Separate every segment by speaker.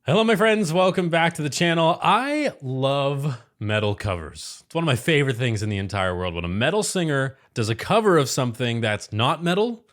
Speaker 1: Hello, my friends. Welcome back to the channel. I love metal covers. It's one of my favorite things in the entire world. When a metal singer does a cover of something that's not metal,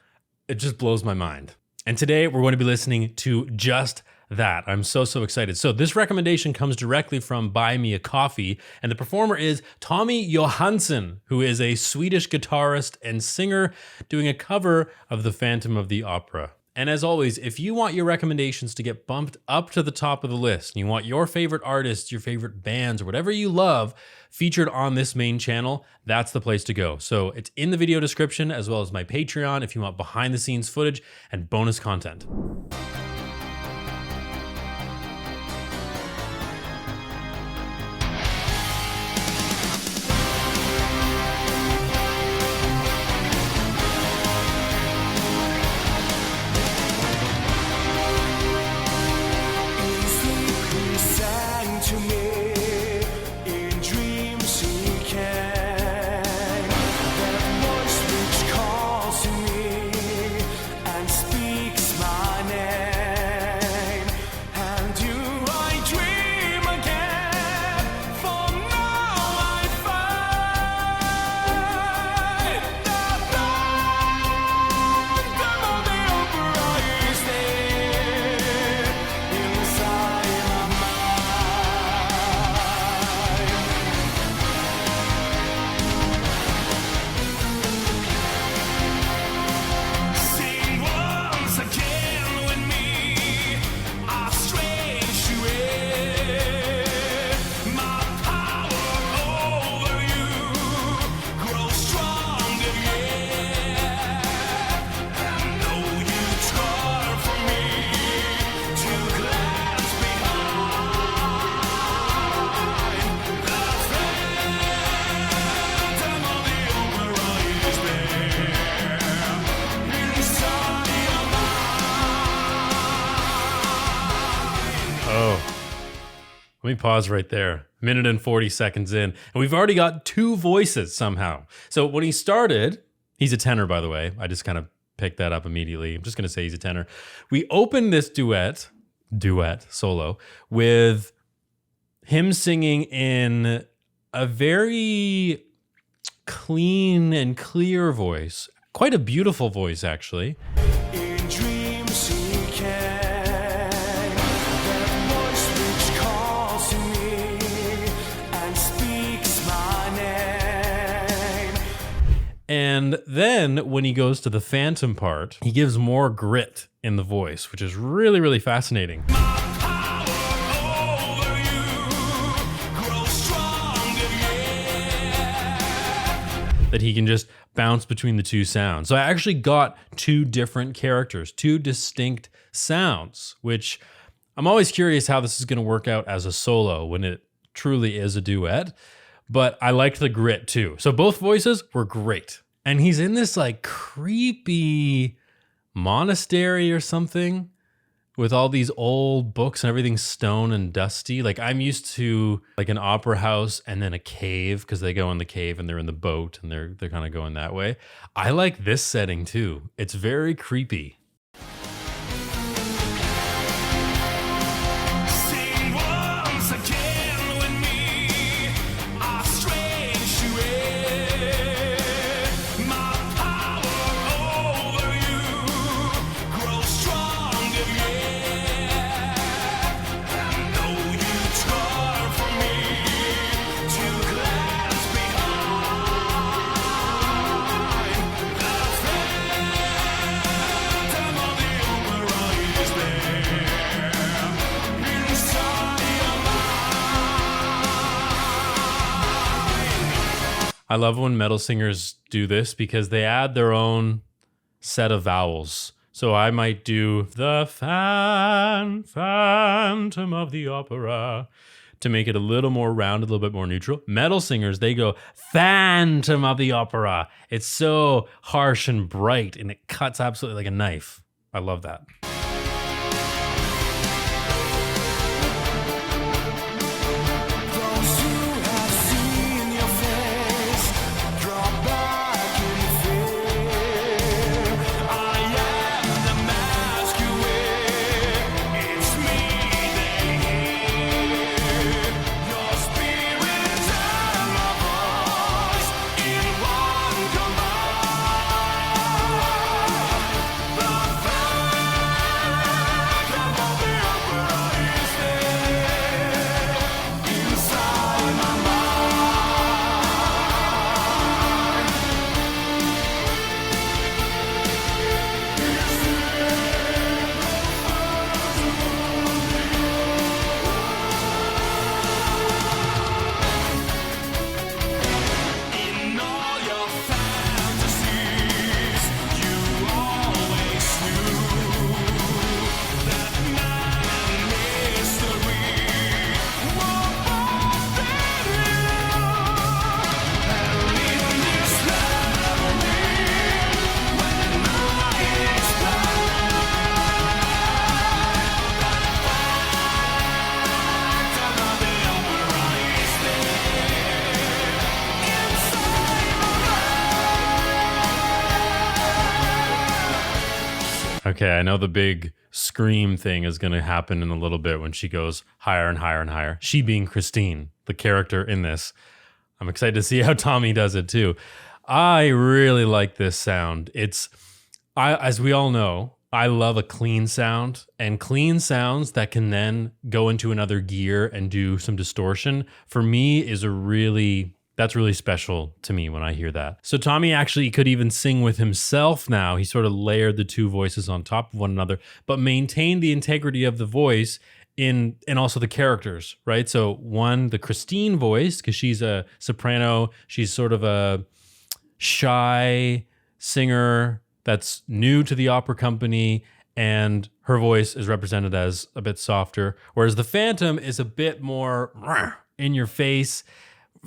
Speaker 1: it just blows my mind. And today we're going to be listening to just that. I'm so excited. So this recommendation comes directly from Buy Me a Coffee, and the performer is Tommy Johansson, who is a Swedish guitarist and singer doing a cover of the Phantom of the Opera. And as always, if you want your recommendations to get bumped up to the top of the list, and you want your favorite artists, your favorite bands, or whatever you love featured on this main channel, that's the place to go. So it's in the video description, as well as my Patreon if you want behind the scenes footage and bonus content. Let me pause right there. Minute and 40 seconds in, and we've already got two voices somehow. So when he started, he's a tenor, by the way. I just kind of picked that up immediately. I'm just going to say he's a tenor. We opened this solo, with him singing in a very clean and clear voice. Quite a beautiful voice, actually. And then when he goes to the Phantom part, he gives more grit in the voice, which is really fascinating. That he can just bounce between the two sounds. So I actually got two different characters, two distinct sounds, which I'm always curious how this is going to work out as a solo when it truly is a duet. But I liked the grit too. So both voices were great. And he's in this like creepy monastery or something with all these old books and everything's stone and dusty. Like I'm used to like an opera house and then a cave, because they go in the cave and they're in the boat and they're kind of going that way. I like this setting too. It's very creepy. I love when metal singers do this because they add their own set of vowels. So I might do the Phantom of the Opera to make it a little more rounded, a little bit more neutral. Metal singers, they go Phantom of the Opera. It's so harsh and bright and it cuts absolutely like a knife. I love that. Okay, I know the big scream thing is going to happen in a little bit when she goes higher and higher and higher. She being Christine, the character in this. I'm excited to see how Tommy does it too. I really like this sound. As we all know, I love a clean sound, and clean sounds that can then go into another gear and do some distortion for me that's really special to me when I hear that. So Tommy actually could even sing with himself now. He sort of layered the two voices on top of one another, but maintained the integrity of the voice and also the characters, right? So one, the Christine voice, because she's a soprano, she's sort of a shy singer that's new to the opera company, and her voice is represented as a bit softer, whereas the Phantom is a bit more in your face.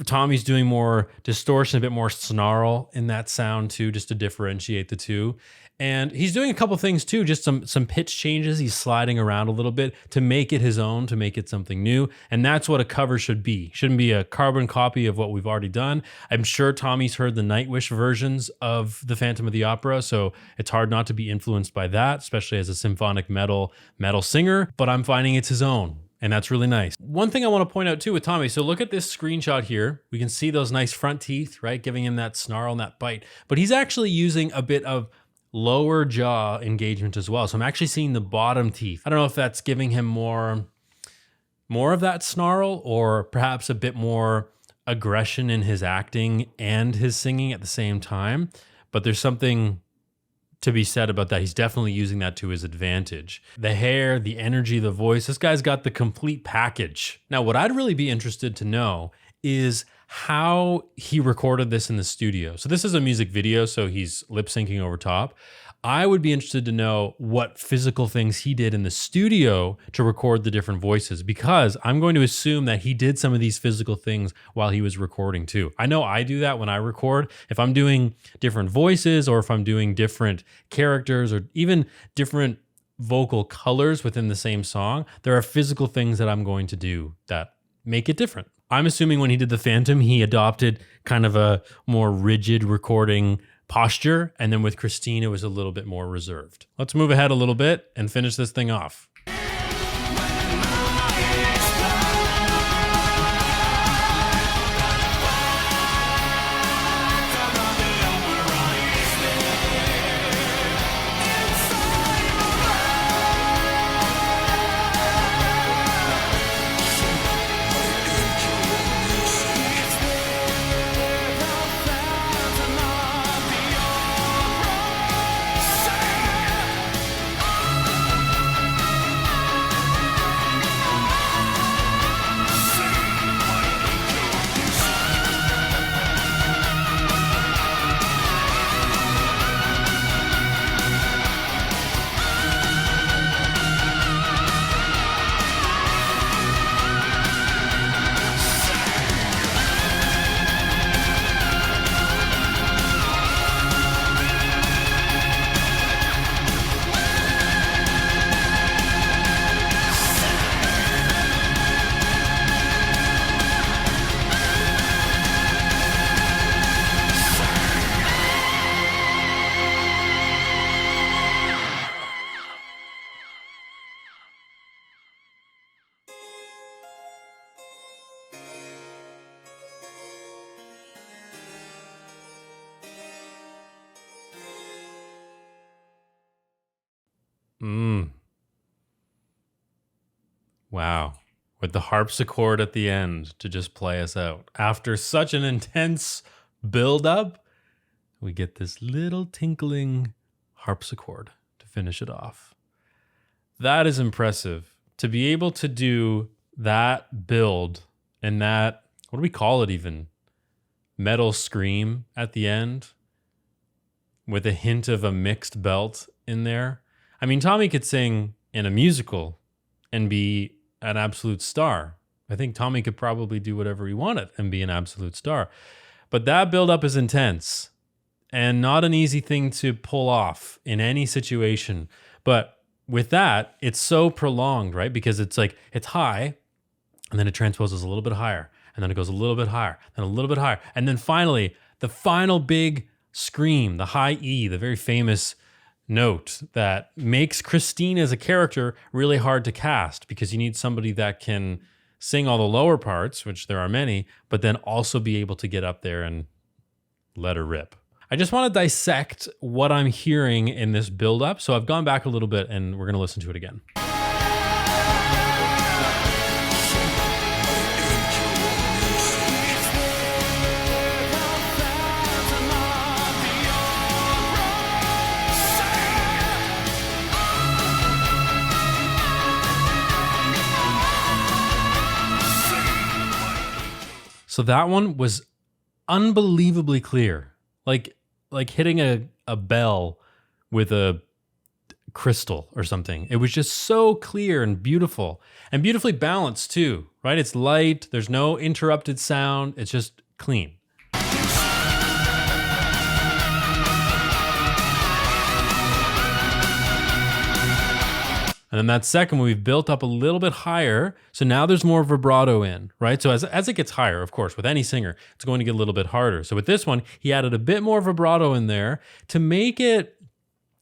Speaker 1: Tommy's doing more distortion, a bit more snarl in that sound too, just to differentiate the two. And he's doing a couple things too, just some pitch changes. He's sliding around a little bit to make it his own, to make it something new. And that's what a cover should be. Shouldn't be a carbon copy of what we've already done. I'm sure Tommy's heard the Nightwish versions of the Phantom of the Opera, so it's hard not to be influenced by that, especially as a symphonic metal singer, but I'm finding it's his own. And that's really nice. One thing I want to point out too with Tommy, so look at this screenshot here. We can see those nice front teeth, right? Giving him that snarl and that bite. But he's actually using a bit of lower jaw engagement as well. So I'm actually seeing the bottom teeth. I don't know if that's giving him more of that snarl, or perhaps a bit more aggression in his acting and his singing at the same time. But there's something to be said about that. He's definitely using that to his advantage. The hair, the energy, the voice, this guy's got the complete package. Now, what I'd really be interested to know is how he recorded this in the studio. So this is a music video, so he's lip syncing over top. I would be interested to know what physical things he did in the studio to record the different voices, because I'm going to assume that he did some of these physical things while he was recording too. I know I do that when I record. If I'm doing different voices, or if I'm doing different characters, or even different vocal colors within the same song, there are physical things that I'm going to do that make it different. I'm assuming when he did the Phantom, he adopted kind of a more rigid recording posture, and then with Christine, it was a little bit more reserved. Let's move ahead a little bit and finish this thing off. Wow. With the harpsichord at the end to just play us out. After such an intense build-up, we get this little tinkling harpsichord to finish it off. That is impressive. To be able to do that build and that, what do we call it even? Metal scream at the end with a hint of a mixed belt in there. I mean, Tommy could sing in a musical and be an absolute star. I think Tommy could probably do whatever he wanted and be an absolute star. But that buildup is intense and not an easy thing to pull off in any situation. But with that, it's so prolonged, right? Because it's like, it's high, and then it transposes a little bit higher, and then it goes a little bit higher, then a little bit higher. And then finally, the final big scream, the high E, the very famous note that makes Christine as a character really hard to cast, because you need somebody that can sing all the lower parts, which there are many, but then also be able to get up there and let her rip. I just want to dissect what I'm hearing in this build-up. So I've gone back a little bit and we're going to listen to it again. So that one was unbelievably clear, like hitting a bell with a crystal or something. It was just so clear and beautiful, and beautifully balanced too, right? It's light, there's no interrupted sound, it's just clean. And then that second one, we've built up a little bit higher. So now there's more vibrato in, right? So as it gets higher, of course, with any singer, it's going to get a little bit harder. So with this one, he added a bit more vibrato in there to make it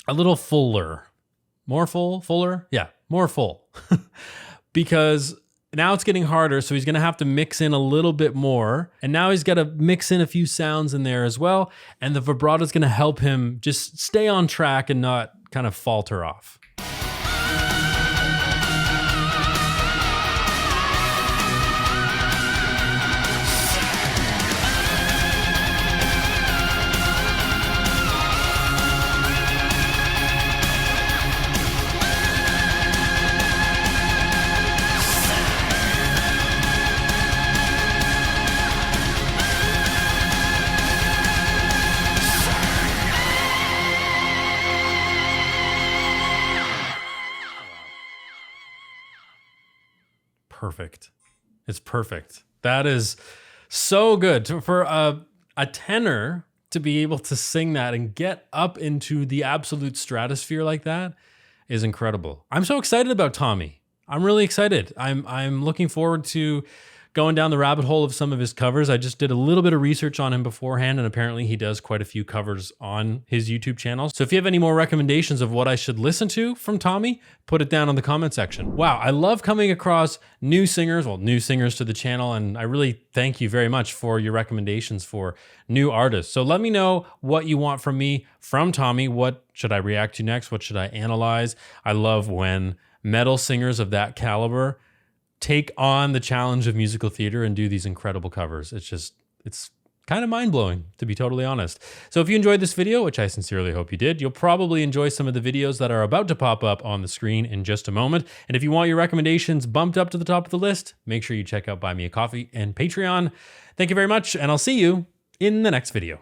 Speaker 1: a little fuller. More full? Fuller? Yeah, more full. Because now it's getting harder, so he's going to have to mix in a little bit more. And now he's got to mix in a few sounds in there as well. And the vibrato is going to help him just stay on track and not kind of falter off. Perfect. It's perfect. That is so good. For a tenor to be able to sing that and get up into the absolute stratosphere like that is incredible. I'm so excited about Tommy. I'm really excited. I'm looking forward to going down the rabbit hole of some of his covers. I just did a little bit of research on him beforehand, and apparently he does quite a few covers on his YouTube channel. So if you have any more recommendations of what I should listen to from Tommy, put it down in the comment section. Wow, I love coming across new singers to the channel, and I really thank you very much for your recommendations for new artists. So let me know what you want from me, from Tommy. What should I react to next? What should I analyze? I love when metal singers of that caliber take on the challenge of musical theater and do these incredible covers. It's kind of mind-blowing, to be totally honest. So if you enjoyed this video, which I sincerely hope you did, you'll probably enjoy some of the videos that are about to pop up on the screen in just a moment. And if you want your recommendations bumped up to the top of the list, make sure you check out Buy Me a Coffee and Patreon. Thank you very much, and I'll see you in the next video.